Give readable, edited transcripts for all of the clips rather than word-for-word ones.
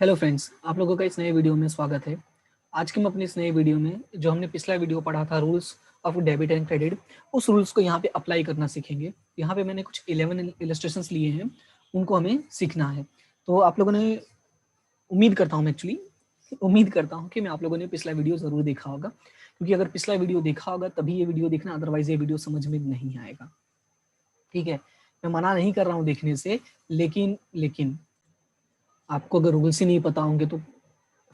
Hello friends, आप लोगों का इस नए वीडियो में स्वागत है। आज के हम अपने इस नए वीडियो में जो हमने पिछला वीडियो पढ़ा था rules of debit and credit, उस रूल्स को यहाँ पे अप्लाई करना सीखेंगे। यहाँ पे मैंने कुछ 11 इलस्ट्रेशंस लिए हैं, उनको हमें सीखना है। तो आप लोगों ने उम्मीद करता हूँ कि मैं आप लोगों ने पिछला वीडियो ज़रूर देखा होगा, क्योंकि अगर पिछला वीडियो देखा होगा तभी ये वीडियो देखना, अदरवाइज ये वीडियो समझ में नहीं आएगा। ठीक है, मैं मना नहीं कर रहा हूँ देखने से, लेकिन आपको अगर रूल्स ही नहीं पता होंगे तो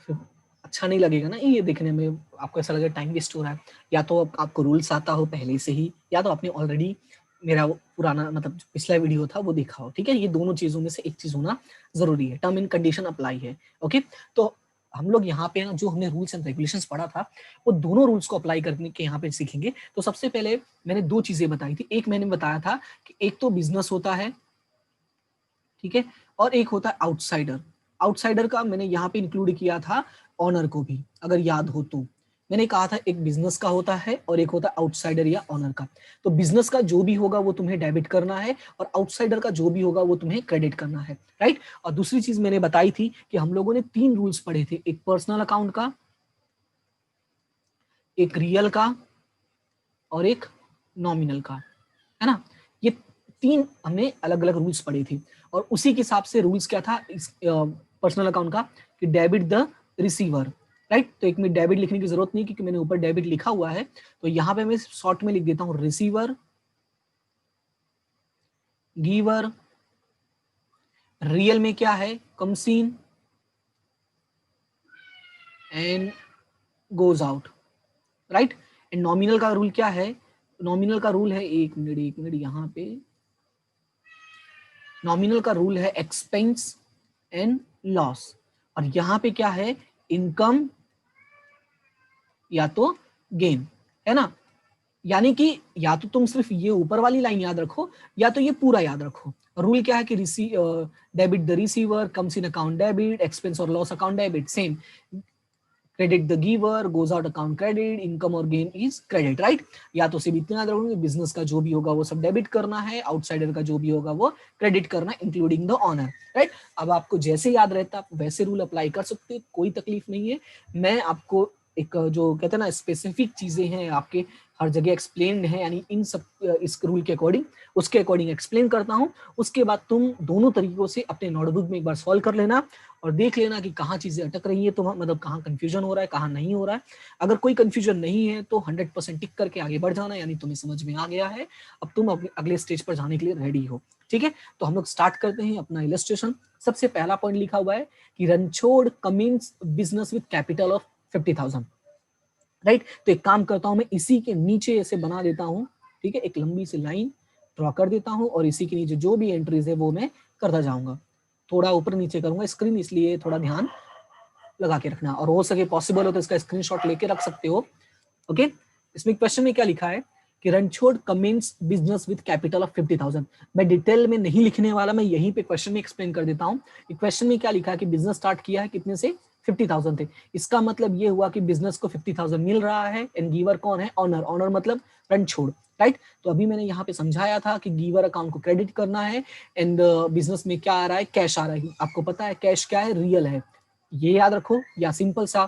फिर अच्छा नहीं लगेगा ना ये देखने में। आपको ऐसा लगेगा टाइम वेस्ट हो रहा है। या तो आपको रूल्स आता हो पहले से ही, या तो आपने ऑलरेडी मेरा वो पुराना मतलब जो पिछला वीडियो था वो देखा हो। ठीक है, ये दोनों चीजों में से एक चीज होना जरूरी है। टर्म एंड कंडीशन अप्लाई है। ओके, तो हम लोग यहाँ पे ना जो हमने रूल्स एंड रेगुलेशंस पढ़ा था वो दोनों रूल्स को अप्लाई करने के यहाँ पे सीखेंगे। तो सबसे पहले मैंने दो चीजें बताई थी। एक मैंने बताया था कि एक तो बिजनेस होता है, ठीक है, और एक होता है आउटसाइडर। आउटसाइडर का मैंने यहाँ पे इंक्लूड किया था ऑनर को भी, अगर याद हो तो। मैंने कहा था एक बिजनेस का होता है और एक होता है आउटसाइडर या ऑनर का। तो बिजनेस का जो भी होगा वो तुम्हें डेबिट करना है, और आउटसाइडर का जो भी होगा वो तुम्हें क्रेडिट करना है, राइट। और दूसरी चीज मैंने बताई थी कि हम लोगों ने 3 रूल्स पढ़े थे, एक पर्सनल अकाउंट का, एक रियल का, और एक नॉमिनल का, है ना। ये 3 हमने अलग अलग रूल्स पढ़े थे, और उसी के हिसाब से रूल्स क्या था इस पर्सनल अकाउंट का, कि डेबिट द रिसीवर, राइट। तो एक में डेबिट लिखने की जरूरत नहीं, क्योंकि मैंने ऊपर डेबिट लिखा हुआ है, तो यहाँ पे मैं शॉर्ट में लिख देता हूँ रिसीवर, गिवर। रियल में क्या है, comes in and goes out, right. And nominal का रूल क्या है, नॉमिनल का रूल है, एक मिनट यहाँ पे, नॉमिनल का रूल है एक्सपेंस एंड लॉस, और यहां पे क्या है, इनकम या तो गेन, है ना। यानी कि या तो तुम सिर्फ ये ऊपर वाली लाइन याद रखो, या तो ये पूरा याद रखो। रूल क्या है कि debit the receiver, comes in account debit, expense और loss account debit, same. Credit the giver, goes out account credit, income और गेन इज क्रेडिट, राइट। या तो सिर्फ इतना याद रखोगे, बिजनेस का जो भी होगा वो सब डेबिट करना है, आउटसाइडर का जो भी होगा वो क्रेडिट करना, इंक्लूडिंग द ऑनर, राइट। अब आपको जैसे याद रहता आप वैसे रूल अप्लाई कर सकते हैं, कोई तकलीफ नहीं है। मैं आपको एक जो कहते हैं ना स्पेसिफिक चीजें हैं आपके हर जगह एक्सप्लेन है, यानी इन सब इस रूल के अकॉर्डिंग उसके अकॉर्डिंग एक्सप्लेन करता हूं। उसके बाद तुम दोनों तरीकों से अपने नोटबुक में एक बार सॉल्व कर लेना, और देख लेना कि कहाँ चीजें अटक रही है, तो मतलब कहाँ कंफ्यूजन हो रहा है, कहाँ नहीं हो रहा है। अगर कोई कंफ्यूजन नहीं है तो 100% टिक करके आगे बढ़ जाना, यानी तुम्हें समझ में आ गया है, अब तुम अगले स्टेज पर जाने के लिए रेडी हो। ठीक है, तो हम लोग स्टार्ट करते हैं अपना इलस्ट्रेशन। सबसे पहला पॉइंट लिखा हुआ है कि Ranchhod Cummins business with capital of 50,000, right. तो एक काम करता हूं, मैं इसी के नीचे ऐसे बना देता हूं, ठीक है, एक लंबी सी लाइन ड्रॉ कर देता हूं, और इसी के नीचे जो भी एंट्रीज है वो मैं करता जाऊंगा। थोड़ा ऊपर नीचे करूंगा स्क्रीन, इसलिए थोड़ा ध्यान लगा के रखना, और हो सके पॉसिबल हो तो इसका स्क्रीनशॉट लेके रख सकते हो। ओके, इसमें क्वेश्चन में क्या लिखा है कि Ranchhod commence business with capital of 50,000। मैं डिटेल में नहीं लिखने वाला, मैं यहीं पे क्वेश्चन में एक्सप्लेन कर देता हूँ कि क्वेश्चन में क्या लिखा है कि बिजनेस स्टार्ट किया है कितने से, 50,000 थे। इसका मतलब ये हुआ कि बिजनेस को 50,000 मिल रहा है, एंड गिवर कौन है, ऑनर। ऑनर मतलब रणछोड़, राइट। तो अभी मैंने यहाँ पे समझाया था कि गिवर अकाउंट को क्रेडिट करना है, एंड बिजनेस में क्या आ रहा है, कैश आ रहा है। आपको पता है कैश क्या है, रियल है, ये याद रखो। या सिंपल सा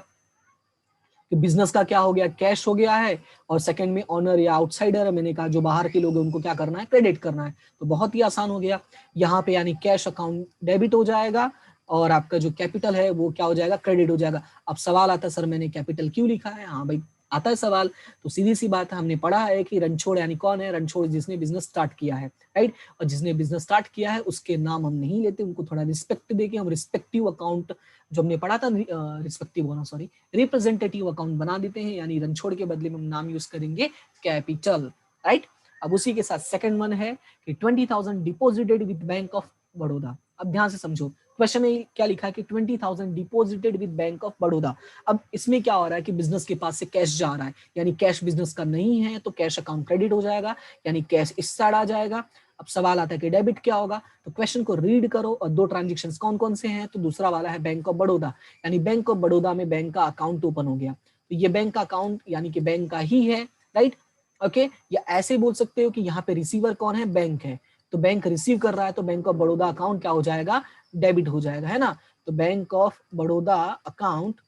कि बिजनेस का क्या हो गया, कैश हो गया है, और सेकंड में ऑनर या आउटसाइडर है, मैंने कहा जो बाहर के लोग हैं उनको क्या करना है, क्रेडिट करना है। तो बहुत ही आसान हो गया यहाँ पे, यानी कैश अकाउंट डेबिट हो जाएगा, और आपका जो कैपिटल है वो क्या हो जाएगा, क्रेडिट हो जाएगा। अब सवाल आता है सर मैंने कैपिटल क्यों लिखा है, हाँ भाई आता है सवाल। तो सीधी सी बात है, हमने पढ़ा है कि रणछोड़ यानी कौन है, रणछोड़ जिसने बिजनेस स्टार्ट किया है, राइट। और जिसने बिजनेस स्टार्ट किया है उसके नाम हम नहीं लेते, उनको थोड़ा रिस्पेक्ट देके हम रिस्पेक्टिव अकाउंट, जो हमने पढ़ा था रिस्पेक्टिव होना, सॉरी, रिप्रेजेंटेटिव अकाउंट बना देते हैं, यानी रणछोड़ के बदले में हम नाम यूज करेंगे कैपिटल, राइट। अब उसी के साथ सेकंड वन है कि 20,000 deposited with bank of Baroda. अब ध्यान से समझो, क्वेश्चन में क्या लिखा है कि 20,000 deposited with bank of Baroda. अब इसमें क्या हो रहा है कि बिजनेस के पास से कैश जा रहा है, यानी कैश बिजनेस का नहीं है, तो कैश अकाउंट क्रेडिट हो जाएगा, यानी कैश इस साइड आ जाएगा। अब सवाल आता है कि डेबिट क्या होगा, तो क्वेश्चन को रीड करो, और दो ट्रांजेक्शंस कौन कौन से हैं, तो दूसरा वाला है बैंक ऑफ बड़ौदा, यानी बैंक ऑफ बड़ौदा में बैंक का अकाउंट ओपन हो गया, तो ये बैंक का अकाउंट यानी कि बैंक का ही है, राइट। ओके, या ऐसे बोल सकते हो कि यहाँ पे रिसीवर कौन है, बैंक है, तो बैंक रिसीव कर रहा है, तो बैंक ऑफ बड़ौदा अकाउंट क्या हो जाएगा, डेबिट हो जाएगा, है ना। तो bank of Baroda account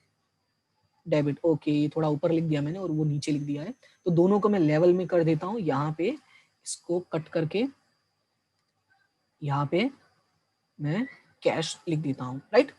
debit, okay थोड़ा ऊपर लिख दिया मैंने और वो नीचे लिख दिया है, तो दोनों को मैं लेवल में कर देता हूँ, यहाँ पे इसको कट करके यहाँ पे मैं कैश लिख देता हूँ, राइट।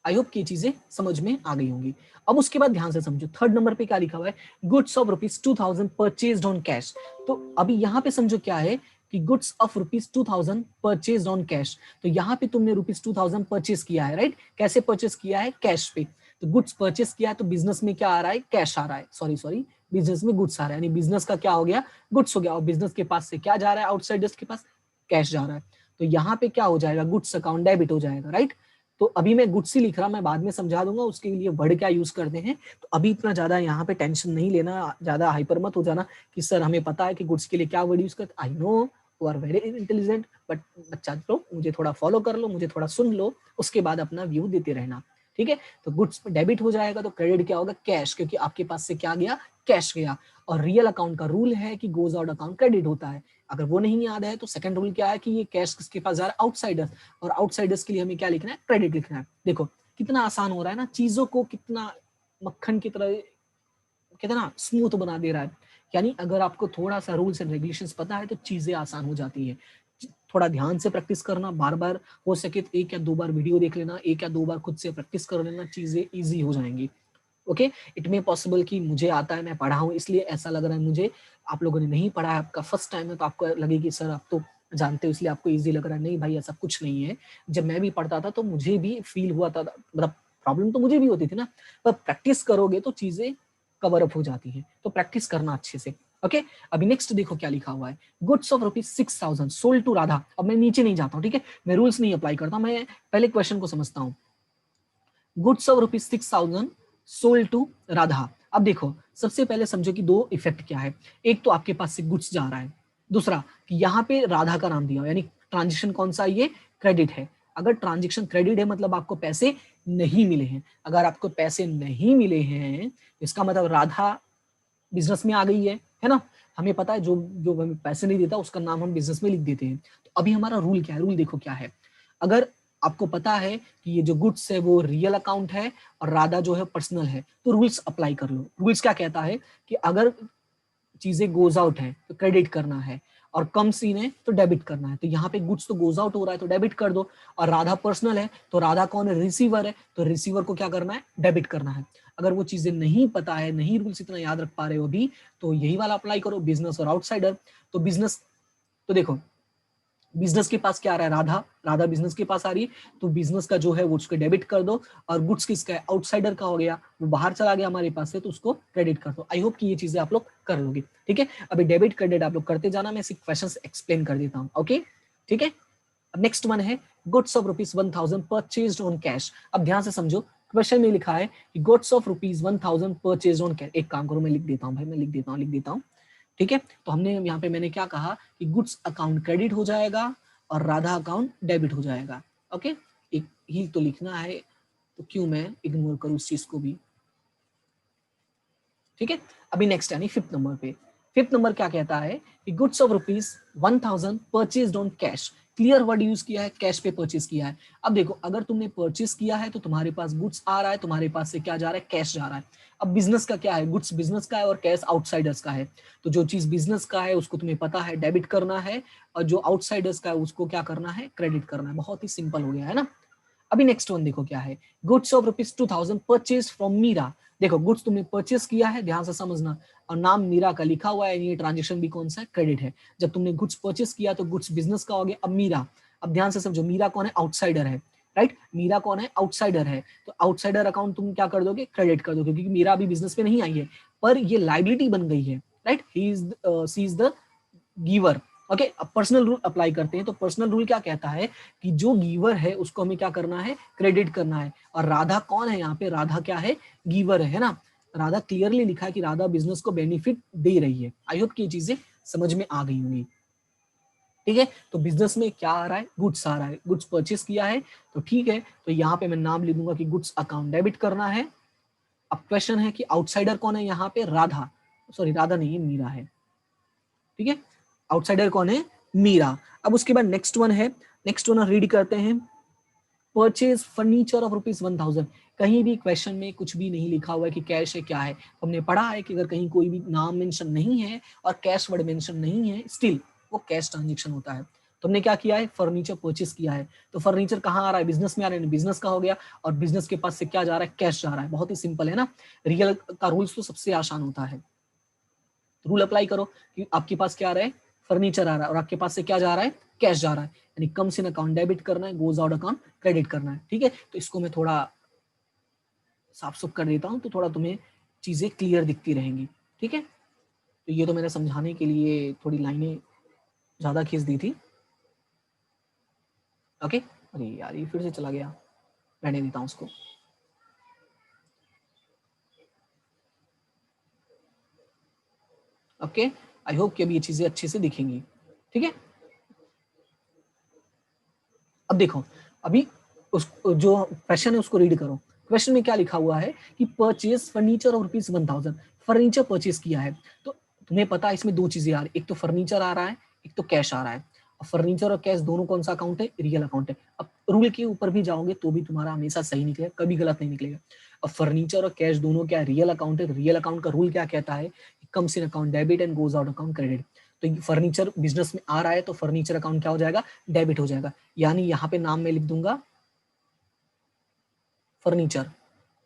आई होप की चीजें समझ में आ गई होंगी। अब उसके बाद ध्यान से समझो, थर्ड नंबर पे क्या लिखा हुआ है, goods of ₹2000 purchased on cash. तो अभी यहाँ पे समझो क्या है कि goods of ₹2000 purchased on cash, तो यहाँ पे तुमने ₹2000 परचेज किया है, राइट। कैसे परचेज किया है, कैश पे। तो गुड्स परचेज किया है तो बिजनेस में क्या आ रहा है, कैश आ रहा है, सॉरी बिजनेस में गुड्स आ रहा है, यानी बिजनेस का क्या हो गया, गुड्स हो गया, और बिजनेस के पास से क्या जा रहा है, आउटसाइडर्स के पास कैश जा रहा है। तो यहाँ पे क्या हो जाएगा, गुड्स अकाउंट डेबिट हो जाएगा, राइट। तो अभी मैं गुड्स ही लिख रहा, मैं बाद में समझा दूंगा उसके लिए वर्ड क्या यूज करते हैं। तो अभी इतना ज्यादा यहाँ पे टेंशन नहीं लेना, ज्यादा हाइपर मत हो जाना कि सर हमें पता है कि गुड्स के लिए क्या वर्ड यूज करते। I know you are very intelligent, but बच्चा लोग मुझे थोड़ा फॉलो कर लो, मुझे थोड़ा सुन लो, उसके बाद अपना व्यू देते रहना, ठीक है। तो गुड्स डेबिट हो जाएगा, तो क्रेडिट क्या होगा, कैश, क्योंकि आपके पास से क्या गया, कैश गया। और रियल अकाउंट का रूल है कि गोज आउट अकाउंट क्रेडिट होता है। अगर वो नहीं याद है तो सेकंड रूल क्या है कि ये कैश किसके पास जा रहा है, आउटसाइडर्स, और आउटसाइडर्स के लिए हमें क्या लिखना है, क्रेडिट लिखना है। देखो कितना आसान हो रहा है ना, चीजों को कितना मक्खन की तरह कितना स्मूथ बना दे रहा है। यानी अगर आपको थोड़ा सा रूल्स एंड रेगुलेशंस पता है तो चीजें आसान हो जाती है। थोड़ा ध्यान से प्रैक्टिस करना, बार बार हो सके तो 1 या 2 बार वीडियो देख लेना, 1 या 2 बार खुद से प्रैक्टिस कर लेना, चीजें इजी हो जाएंगी। ओके, इट मे पॉसिबल कि मुझे आता है, मैं पढ़ा हूँ इसलिए ऐसा लग रहा है मुझे, आप लोगों ने नहीं पढ़ा है, आपका फर्स्ट टाइम है, तो आपको लगे कि सर आप तो जानते हो इसलिए आपको इजी लग रहा है। नहीं भाई, ऐसा कुछ नहीं है। जब मैं भी पढ़ता था तो मुझे भी फील हुआ था, मतलब प्रॉब्लम तो मुझे भी होती थी ना, पर प्रैक्टिस करोगे तो चीजें कवर अप हो जाती है। तो प्रैक्टिस करना अच्छे से। ओके, अभी नेक्स्ट देखो क्या लिखा हुआ है, goods of ₹6000 sold to Radha. अब मैं नीचे नहीं जाता हूँ, ठीक है, मैं रूल्स नहीं अप्लाई करता, मैं पहले क्वेश्चन को समझता हूँ। Goods of ₹6000 sold to Radha. अब देखो सबसे पहले समझो कि दो इफेक्ट क्या है। एक तो आपके पास से गुड्स जा रहा है, दूसरा कि यहाँ पे राधा का नाम दिया, यानी ट्रांजेक्शन कौन सा, ये क्रेडिट है। अगर ट्रांजेक्शन क्रेडिट है मतलब आपको पैसे नहीं मिले हैं। अगर आपको पैसे नहीं मिले हैं इसका मतलब राधा बिजनेस में आ गई है ना। हमें पता है जो जो हमें पैसे नहीं देता उसका नाम हम बिजनेस में लिख देते हैं। तो अभी हमारा रूल क्या है, रूल देखो क्या है। अगर आपको पता है कि ये जो गुड्स है वो रियल अकाउंट है और राधा जो है पर्सनल है, तो रूल्स अप्लाई कर लो। रूल्स क्या कहता है कि अगर चीजें गोज आउट है तो क्रेडिट करना है, और कम सीन है तो डेबिट करना है। तो यहाँ पे गुड्स तो गोज आउट हो रहा है तो डेबिट कर दो, और राधा पर्सनल है तो राधा कौन है, रिसीवर है, तो रिसीवर को क्या करना है, डेबिट करना है। अगर वो चीजें नहीं पता है, नहीं रूल्स इतना याद रख पा रहे हो अभी, तो यही वाला अप्लाई करो, बिजनेस और आउटसाइडर। तो बिजनेस, तो देखो बिजनेस के पास क्या आ रहा है, राधा, राधा बिजनेस के पास आ रही है, तो बिजनेस का जो है वो उसको डेबिट कर दो। और गुड्स किसका है, आउटसाइडर का हो गया, वो बाहर चला गया हमारे पास से, तो उसको क्रेडिट कर दो। आई होप कि ये चीजें आप लोग कर लोगे, ठीक है। अभी डेबिट क्रेडिट आप लोग करते जाना, मैं सिर्फ क्वेश्चंस एक्सप्लेन कर देता हूँ, ओके ठीक है। नेक्स्ट वन है goods of ₹1000 purchased on cash. अब ध्यान से समझो, क्वेश्चन में लिखा है कि goods of ₹1000 purchased on cash. एक काम करो, मैं लिख देता हूँ भाई, मैं लिख देता हूँ, ठीक है। तो हमने यहाँ पे मैंने क्या कहा कि गुड्स अकाउंट क्रेडिट हो जाएगा और राधा अकाउंट डेबिट हो जाएगा। ओके, एक ही तो लिखना है, तो क्यों मैं इग्नोर करूं इस चीज को भी, ठीक है। अभी नेक्स्ट यानी फिफ्थ नंबर पे, फिफ्थ नंबर क्या कहता है कि goods of ₹1000 purchased on cash. Clear word use किया है, कैश पे परचेज किया है। अब देखो अगर तुमने परचेज किया है तो तुम्हारे पास गुड्स आ रहा है, तुम्हारे पास से क्या जा रहा है, कैश जा रहा है। अब बिजनेस का क्या है, गुड्स बिजनेस का है और कैश आउटसाइडर्स का है। तो जो चीज बिजनेस का है उसको तुम्हें पता है डेबिट करना है, और जो आउटसाइडर्स का है उसको क्या करना है, क्रेडिट करना है। बहुत ही सिंपल हो गया है ना। अभी नेक्स्ट वन देखो क्या है, goods of ₹2000 purchase from Meera. देखो गुड्स तुमने परचेस किया है, ध्यान से समझना, और नाम मीरा का लिखा हुआ है, ये ट्रांजेक्शन भी कौन सा है, क्रेडिट है। जब तुमने गुड्स परचेस किया तो गुड्स बिजनेस का हो गया। अब मीरा, अब ध्यान से समझो, मीरा कौन है, आउटसाइडर है, राइट। मीरा कौन है, आउटसाइडर है, तो आउटसाइडर अकाउंट तुम क्या कर दोगे, क्रेडिट कर दो, क्योंकि मीरा अभी बिजनेस में नहीं आई है, पर ये लाइबिलिटी बन गई है, right. She is the giver. Okay, अब पर्सनल रूल अप्लाई करते हैं। तो पर्सनल रूल क्या कहता है कि जो गिवर है उसको हमें क्या करना है, क्रेडिट करना है। और राधा कौन है यहाँ पे, राधा क्या है, गिवर है ना। राधा क्लियरली लिखा है कि राधा बिजनेस को बेनिफिट दे रही है। आई होप कि ये चीजें समझ में आ गई होंगी, ठीक है। तो बिजनेस में क्या आ रहा है, गुड्स आ रहा है, गुड्स परचेस किया है, तो ठीक है। तो यहाँ पे मैं नाम लिख दूंगा कि गुड्स अकाउंट डेबिट करना है। अब क्वेश्चन है कि आउटसाइडर कौन है यहाँ पे, राधा, सॉरी राधा नहीं है, मीरा है, ठीक है। आउटसाइडर कौन है, मीरा। अब उसके बाद नेक्स्ट वन है, नेक्स्ट वन रीड करते हैं। Purchase furniture of ₹1000। कहीं भी क्वेश्चन में कुछ भी नहीं लिखा हुआ है कि कैश है क्या है। हमने पढ़ा है कि अगर कहीं कोई भी नाम मेंशन नहीं है और कैश वर्ड मेंशन नहीं है, स्टिल वो कैश ट्रांजेक्शन होता है। तो हमने क्या किया है, फर्नीचर परचेज किया है। तो फर्नीचर कहाँ आ रहा है, बिजनेस में आ रहा है, बिजनेस का हो गया, और बिजनेस के पास से क्या जा रहा है, कैश जा रहा है। बहुत ही सिंपल है ना। रियल का रूल्स तो सबसे आसान होता है। रूल अप्लाई करो कि आपके पास क्या आ रहा है, फर्नीचर आ रहा है, और आपके पास से क्या जा रहा है, कैश जा रहा है। यानी कम्स इन अकाउंट डेबिट करना है, गोज आउट अकाउंट क्रेडिट करना है। ठीक है, तो इसको मैं थोड़ा साफ सुफ कर देता हूं तो थोड़ा तुम्हें चीजें क्लियर दिखती रहेंगी। ठीक है, तो ये तो मैंने समझाने के लिए थोड़ी लाइनें ज्यादा खींच दी थी। ओके, अरे यार ये फिर से चला गया, रहने देता हूं उसको। ओके, आई होप कि अभी ये चीजें अच्छे से दिखेंगी। ठीक है, अब देखो, अभी उस जो क्वेश्चन है उसको रीड करो। क्वेश्चन में क्या लिखा हुआ है कि परचेज फर्नीचर और ₹1000, फर्नीचर परचेज किया है। तो तुम्हें पता है इसमें दो चीजें आ रही, एक तो फर्नीचर आ रहा है, एक तो कैश आ रहा है। अब फर्नीचर और कैश दोनों कौन सा अकाउंट है, रियल अकाउंट है। अब रूल के ऊपर भी जाओगे तो भी तुम्हारा हमेशा सही निकलेगा, कभी गलत नहीं निकलेगा। अब फर्नीचर और कैश दोनों क्या रियल अकाउंट है। रियल अकाउंट का रूल क्या कहता है, comes in account debit and goes out account credit. तो फर्नीचर बिजनेस में आ रहा है तो फर्नीचर अकाउंट क्या हो जाएगा, डेबिट हो जाएगा। यानी यहाँ पे नाम में लिख दूंगा फर्नीचर,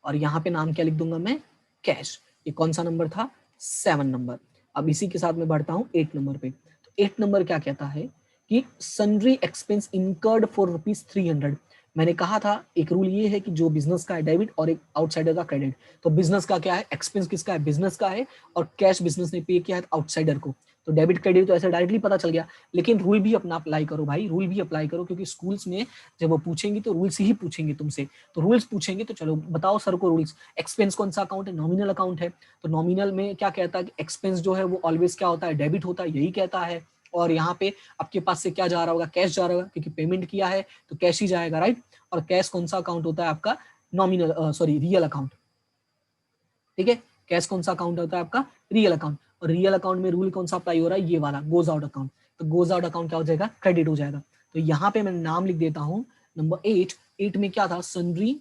और यहाँ पे नाम क्या लिख दूंगा मैं, कैश। ये कौन सा नंबर था, 7 नंबर। अब इसी के साथ में बढ़ता हूँ 8 नंबर पे। तो 8 नंबर क्या कहता है कि सन्ड्री एक्सपेंस इनकर्ड फॉर ₹300। मैंने कहा था एक रूल ये है कि जो बिजनेस का है डेबिट और एक आउटसाइडर का क्रेडिट। तो बिजनेस का क्या है, एक्सपेंस किसका है, बिजनेस का है, और कैश बिजनेस ने पे किया है आउटसाइडर को। तो डेबिट क्रेडिट तो ऐसे डायरेक्टली पता चल गया। लेकिन रूल भी अपना अप्लाई करो भाई, रूल भी अप्लाई करो, क्योंकि स्कूल्स में जब वो पूछेंगे तो रूल्स ही पूछेंगे तुमसे। तो रूल्स पूछेंगे तो चलो बताओ सर को रूल्स। एक्सपेंस कौन सा अकाउंट है, नॉमिनल अकाउंट है। तो नॉमिनल में क्या कहता है कि एक्सपेंस जो है वो ऑलवेज क्या होता है, डेबिट होता है, यही कहता है। और यहाँ पे आपके पास से क्या जा रहा होगा, कैश जा रहा होगा, क्योंकि पेमेंट किया है तो कैश ही जाएगा, राइट। और कैश कौन सा अकाउंट होता है आपका, नॉमिनल सॉरी रियल अकाउंट। ठीक है, कैश कौन सा अकाउंट होता है आपका, रियल अकाउंट। और रियल अकाउंट में रूल कौन सा अप्लाई हो रहा है, ये वाला गोज आउट अकाउंट। तो गोज आउट अकाउंट क्या हो जाएगा, क्रेडिट हो जाएगा। तो यहाँ पे मैं नाम लिख देता हूँ नंबर 8। 8 में क्या था, sundry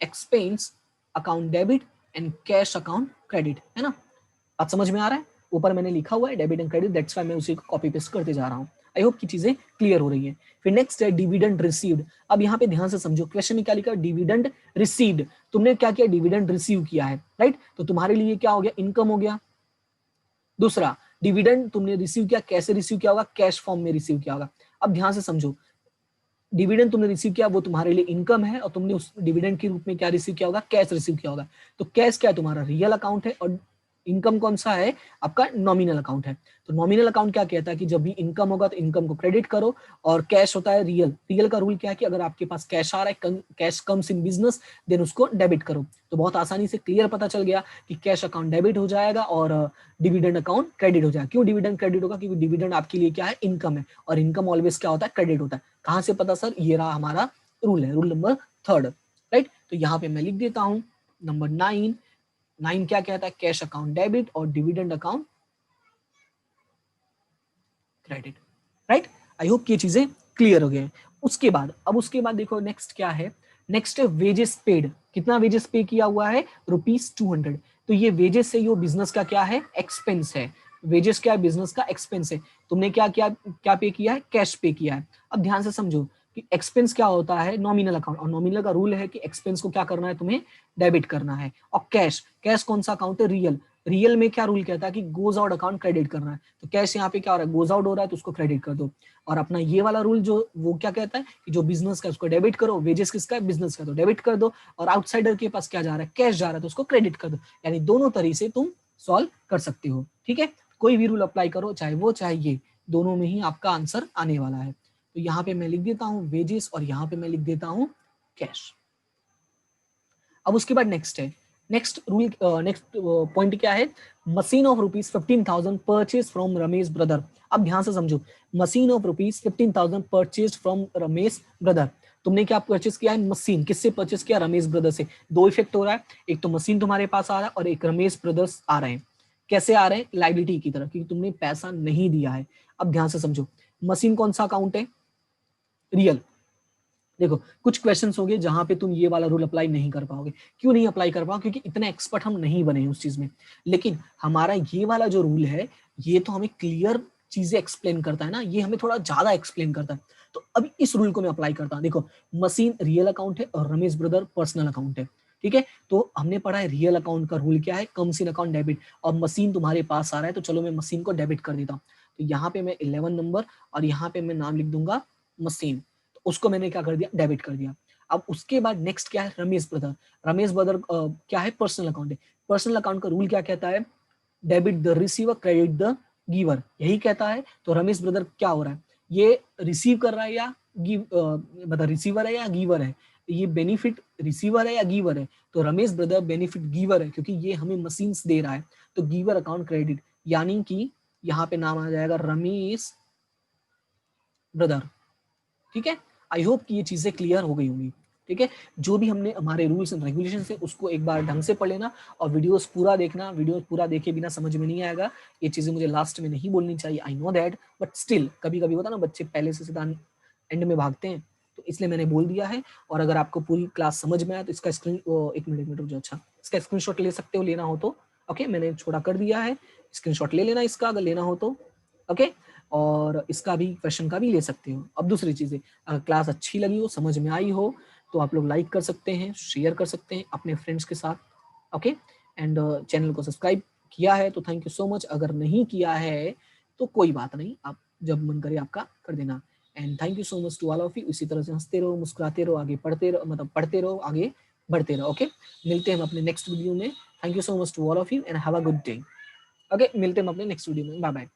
expense account debit and cash account credit, है ना। बात समझ में आ रहा है, ऊपर मैंने लिखा हुआ है debit and credit, that's why मैं उसी को कॉपी पेस्ट करते जा रहा हूँ। आई होप की चीजें क्लियर हो रही है। फिर नेक्स्ट है डिविडेंड रिसीव्ड। अब यहाँ पे ध्यान से समझो, क्वेश्चन में क्या लिखा, डिविडेंड रिसीव्ड। तुमने क्या किया, डिविडेंड रिसीव किया है, राइट। तो तुम्हारे लिए क्या हो गया, इनकम हो गया। दूसरा, डिविडेंड तुमने रिसीव किया, कैसे रिसीव किया होगा, कैश फॉर्म में रिसीव किया होगा। अब ध्यान से समझो, डिविडेंड तुमने रिसीव किया वो तुम्हारे लिए इनकम है, और तुमने उस डिविडेंड के रूप में क्या रिसीव किया होगा, कैश रिसीव किया होगा। तो कैश क्या है, तुम्हारा रियल अकाउंट है, और इनकम कौन सा है आपका, नॉमिनल अकाउंट है। तो नॉमिनल अकाउंट क्या कहता है कि जब भी इनकम होगा तो इनकम को क्रेडिट करो, और कैश होता है रियल। रियल का रूल क्या है कि अगर आपके पास कैश आ रहा है, cash comes in business, then उसको डेबिट करो। तो बहुत आसानी से क्लियर पता चल गया कि कैश अकाउंट डेबिट हो जाएगा और डिविडेंड अकाउंट क्रेडिट हो जाएगा। क्यों डिविडेंड क्रेडिट होगा, क्योंकि डिविडेंड आपके लिए क्या है, इनकम है, और इनकम ऑलवेज क्या होता है, क्रेडिट होता है। कहां से पता सर, ये रहा हमारा रूल है, रूल नंबर 3, राइट। तो यहाँ पे मैं लिख देता हूं नंबर 9। 9 क्या कहता है, कैश अकाउंट डेबिट और dividend account credit, right. I hope ये चीजें क्लियर हो गए। उसके बाद देखो नेक्स्ट क्या है, नेक्स्ट है वेजेस पेड। कितना वेजेस पे किया हुआ है, ₹200। तो ये वेजेस से ये बिजनेस का क्या है, एक्सपेंस है। वेजेस क्या है, बिजनेस का एक्सपेंस है। तुमने क्या किया, क्या पे किया है, कैश पे किया है। अब ध्यान से समझो कि एक्सपेंस क्या होता है, नॉमिनल अकाउंट, और नॉमिनल का रूल है कि एक्सपेंस को क्या करना है, तुम्हें डेबिट करना है। और कैश, कैश कौन सा अकाउंट है, रियल। रियल में क्या रूल कहता है कि गोज आउट अकाउंट क्रेडिट करना है। तो कैश यहाँ पे क्या हो रहा है, गोज आउट हो रहा है तो उसको क्रेडिट कर दो। और अपना ये वाला रूल जो वो क्या कहता है कि जो बिजनेस का उसको डेबिट करो, वेजेस किसका है, बिजनेस का, तो डेबिट कर दो। और आउटसाइडर के पास क्या जा रहा है, कैश जा रहा है, तो उसको क्रेडिट कर दो। यानी दोनों तरीके से तुम सॉल्व कर सकते हो। ठीक है, कोई भी रूल अप्लाई करो, चाहे वो चाहे ये, दोनों में ही आपका आंसर आने वाला है। तो यहाँ पे मैं लिख देता हूँ वेजेस, और यहाँ पे मैं लिख देता हूँ कैश। अब उसके बाद नेक्स्ट है, नेक्स्ट रूल, नेक्स्ट पॉइंट क्या है, machine of ₹15,000 purchase from Ramesh brother. अब ध्यान से समझो, machine of ₹15,000 purchase from Ramesh brother. तुमने क्या परचेज किया है, मशीन, किससे परचेज किया, रमेश ब्रदर से। दो इफेक्ट हो रहा है, एक तो मशीन तुम्हारे पास आ रहा है और एक रमेश ब्रदर्स आ रहे हैं। कैसे आ रहे हैं, लाइबिलिटी की तरफ, क्योंकि तुमने पैसा नहीं दिया है। अब ध्यान से समझो, मशीन कौन सा अकाउंट है, रियल। देखो कुछ क्वेश्चंस होंगे जहां पे तुम ये वाला रूल अप्लाई नहीं कर पाओगे। क्यों नहीं अप्लाई कर पाओगे? क्योंकि इतने एक्सपर्ट हम नहीं बने हैं उस चीज में। लेकिन हमारा ये वाला जो रूल है ये तो हमें क्लियर चीजें एक्सप्लेन करता है ना, ये हमें थोड़ा ज्यादा एक्सप्लेन करता है। तो अब इस रूल को मैं अप्लाई करता हूँ। देखो मशीन रियल अकाउंट है और रमेश ब्रदर पर्सनल अकाउंट है, ठीक है। तो हमने पढ़ा है रियल अकाउंट का रूल क्या है, कम्स इन अकाउंट डेबिट, और मशीन तुम्हारे पास आ रहा है तो चलो मैं मशीन को डेबिट कर देता हूँ। तो यहाँ पे मैं 11 नंबर और यहाँ पे मैं नाम लिख दूंगा मशीन, उसको मैंने क्या कर दिया, डेबिट कर दिया। अब उसके बाद नेक्स्ट क्या है, रमेश ब्रदर। रमेश ब्रदर क्या है, पर्सनल अकाउंट है। पर्सनल अकाउंट का रूल क्या कहता है, debit the receiver credit the giver, यही कहता है। तो रमेश ब्रदर क्या हो रहा है, ये रिसीव कर रहा है या गिव, मतलब रिसीवर है या गिवर है, ये बेनिफिट रिसीवर है या गिवर है। तो रमेश ब्रदर बेनिफिट गिवर है क्योंकि ये हमें मशीन्स दे रहा है, तो गिवर अकाउंट क्रेडिट, यानी कि यहाँ पे नाम आ जाएगा रमेश ब्रदर, ठीक है। आई होप कि ये चीजें क्लियर हो गई होंगी, ठीक है। जो भी हमने हमारे रूल्स एंड रेगुलेशन है उसको एक बार ढंग से पढ़ लेना और वीडियोस पूरा देखना। वीडियो पूरा देखे बिना समझ में नहीं आएगा, ये चीजें मुझे लास्ट में नहीं बोलनी चाहिए, I know that, but still कभी कभी होता ना बच्चे पहले से सीधा एंड में भागते हैं, तो इसलिए मैंने बोल दिया है। और अगर आपको पूरी क्लास समझ में आए तो इसका स्क्रीन, एक मिनट जो, अच्छा इसका स्क्रीनशॉट ले सकते हो, लेना हो तो ओके, मैंने छोटा कर दिया है, स्क्रीनशॉट ले लेना इसका अगर लेना हो तो ओके। और इसका भी क्वेश्चन का भी ले सकते हो। अब दूसरी चीजें, अगर क्लास अच्छी लगी हो, समझ में आई हो, तो आप लोग लाइक कर सकते हैं, शेयर कर सकते हैं अपने फ्रेंड्स के साथ, ओके। एंड चैनल को सब्सक्राइब किया है तो थैंक यू सो मच, अगर नहीं किया है तो कोई बात नहीं, आप जब मन करे आपका कर देना। And thank you so much to all of you. इसी तरह से हंसते रहो, मुस्कुराते रहो, आगे पढ़ते रहो, मतलब पढ़ते रहो, आगे बढ़ते रहो, ओके। मिलते हैं हम अपने नेक्स्ट वीडियो में। Thank you so much to all of you and have a good day, okay. मिलते हैं हम अपने नेक्स्ट वीडियो में, बाय बाय।